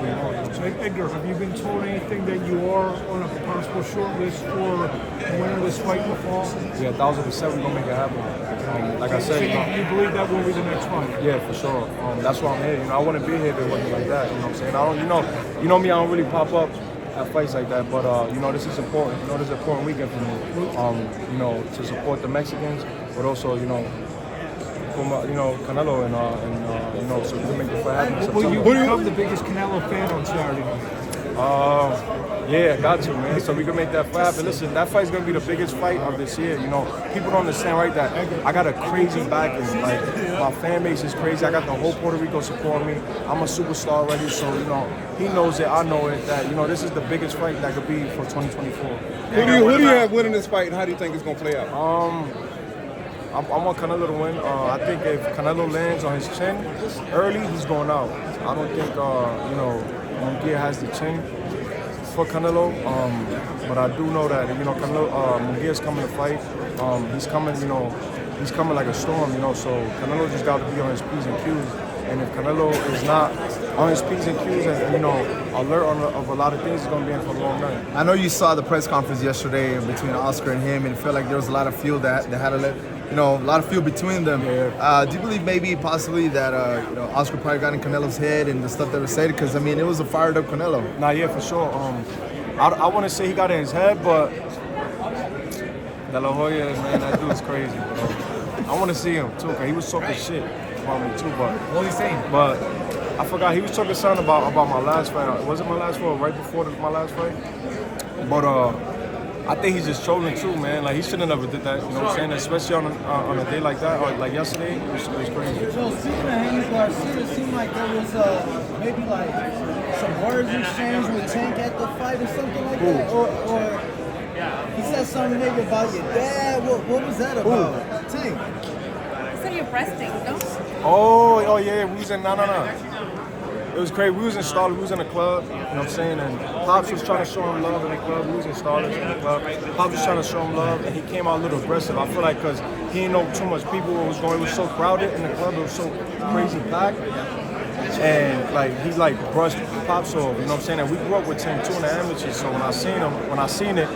So, Edgar, have you been told anything that you are on a possible short list for winning this fight in the fall? Yeah, 1,000% we're gonna make it happen. Like I said, you believe that will be the next fight? Yeah, for sure. That's why I'm here. I wouldn't be here if it wasn't like that. You know what I'm saying? I don't, you know me. I don't really pop up at fights like that. But this is important. This is an important weekend for me. To support the Mexicans, but also, for Canelo and so we can make the fight happen. Will you become the biggest Canelo fan on Saturday night? Yeah, got to, man. So we can make that fight happen. Listen, that fight's gonna be the biggest fight of this year. People don't understand, right? That I got a crazy backing. Like my fan base is crazy. I got the whole Puerto Rico supporting me. I'm a superstar already, so he knows it. I know it. That this is the biggest fight that could be for 2024. Who do you have winning this fight, and how do you think it's gonna play out? I want Canelo to win. I think if Canelo lands on his chin early, he's going out. I don't think Munguia has the chin for Canelo, but I do know that Canelo, Munguia's coming to fight. He's coming, he's coming like a storm, So Canelo just got to be on his P's and Q's. And if Canelo is not on his P's and Q's and alert of a lot of things, it's gonna be in for a long night. I know you saw the press conference yesterday between Oscar and him, and it felt like there was a lot of fuel that had to let. A lot of fuel between them. Yeah. Do you believe possibly that Oscar probably got in Canelo's head and the stuff that was said? Because it was a fired up Canelo. Nah, yeah, for sure. I want to say he got in his head, but De La Hoya, man, that dude's crazy. I want to see him too, cause he was talking shit about me too. But what was he saying? But I forgot he was talking something about my last fight. Was it my last fight or right before my last fight? But I think he's just trolling too, man. Like he shouldn't have never did that. You know what I'm saying? Especially on a day like that, or like yesterday, it was crazy. So speaking of Haney Garcia, it seemed like there was maybe like some words exchanged with Tank at the fight or something like that, or he said something maybe about your dad. What was that about? Tank. He said you're breasting, no? Oh yeah, we was in no. It was crazy. We was in Starlers. We was in the club. You know what I'm saying? And Pops was trying to show him love in the club. We was in Starlers in the club. Pops was trying to show him love, and he came out a little aggressive. I feel like because he didn't know too much people what was going. It was so crowded in the club. It was so crazy packed. And like he brushed Pops off. You know what I'm saying? And we grew up with 10-2 in the amateurs. So when I seen it,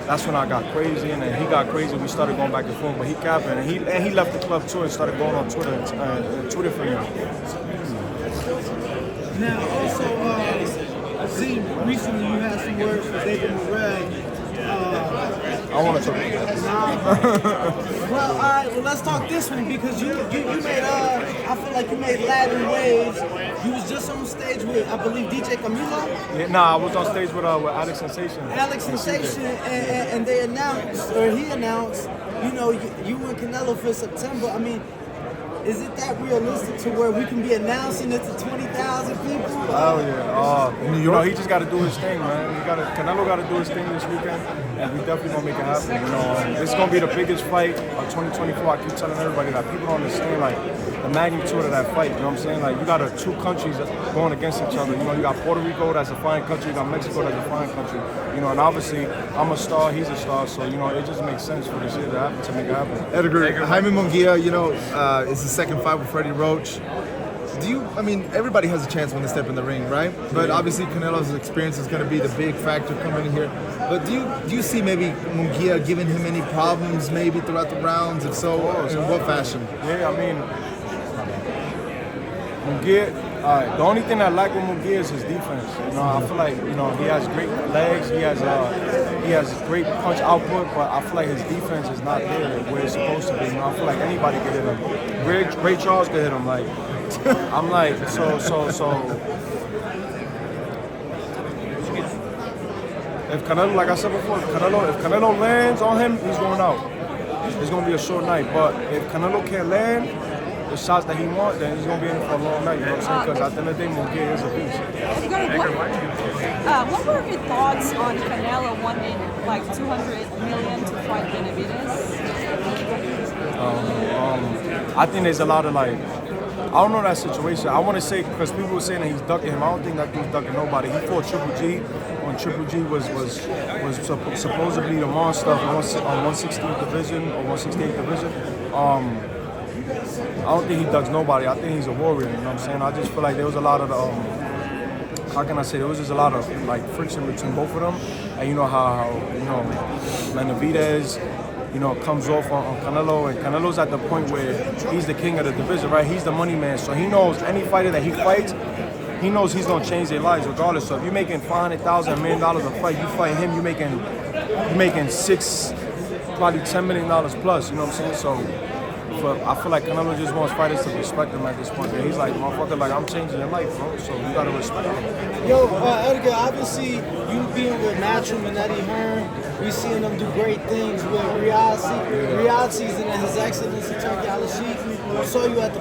that's when I got crazy, and then he got crazy. We started going back and forth, but he capping, and he left the club too and started going on Twitter and Twitter for me. Now, also, I see recently you had some words for David Morrell. I want to talk about that. Well, all right. Well, let's talk this one because you made. I feel like you made Latin waves. You was just on stage with, I believe, DJ Camilo. Yeah, nah, I was on stage with Alex Sensation. Alex Sensation, and they announced, or he announced, you and Canelo for September. I mean, is it that realistic to where we can be announcing it to 20,000 people? Oh yeah, New York. He just got to do his thing, man. Canelo got to do his thing this weekend, and we definitely gonna make it happen. This is gonna be the biggest fight of 2024. I keep telling everybody that people don't understand the magnitude of that fight. You know what I'm saying? Like you got two countries going against each other. You got Puerto Rico that's a fine country. You got Mexico that's a fine country. And obviously I'm a star, he's a star, so it just makes sense for this year to make it happen. Edgar, Jaime Munguia, is the second fight with Freddie Roach. Everybody has a chance when they step in the ring, right? But obviously Canelo's experience is going to be the big factor coming in here. But do you see maybe Munguia giving him any problems maybe throughout the rounds? If so, in what fashion? Yeah, Munguia, the only thing I like with Munguia is his defense. I feel like he has great legs, he has great punch output, but I feel like his defense is not there where it's supposed to be. I feel like anybody can hit him. Ray Charles can hit him. I'm like so. If Canelo, like I said before, if Canelo lands on him, he's going out. It's gonna be a short night. But if Canelo can't land the shots that he wants, then he's gonna be in for a long night. You know what I'm saying? Because at the end of the day, Munguia is a beast. What were your thoughts on Canelo wanting like $200 million to fight Benavidez? I think there's a lot of I don't know that situation. I want to say, because people were saying that he's ducking him. I don't think that dude's ducking nobody. He fought Triple G when Triple G was supposedly the monster on 116th division or 168th division. I don't think he ducks nobody. I think he's a warrior. You know what I'm saying? I just feel like there was a lot of how can I say, there was just a lot of like friction between both of them. And you know how Benavidez, comes off on Canelo, and Canelo's at the point where he's the king of the division, right? He's the money man, so he knows any fighter that he fights, he knows he's gonna change their lives regardless. So if you're making $500,000, $1 million a fight, you fight him, you're making probably $10 million plus. You know what I'm saying? So I feel like Canelo just wants fighters to respect him at this point. And he's like, motherfucker, like I'm changing your life, bro. So you gotta respect him. Yo, Edgar, obviously you being with Matchroom and Eddie Hearn, we seeing them do great things with Riyadh season and His Excellency Turki Al-Sheikh. I saw you at the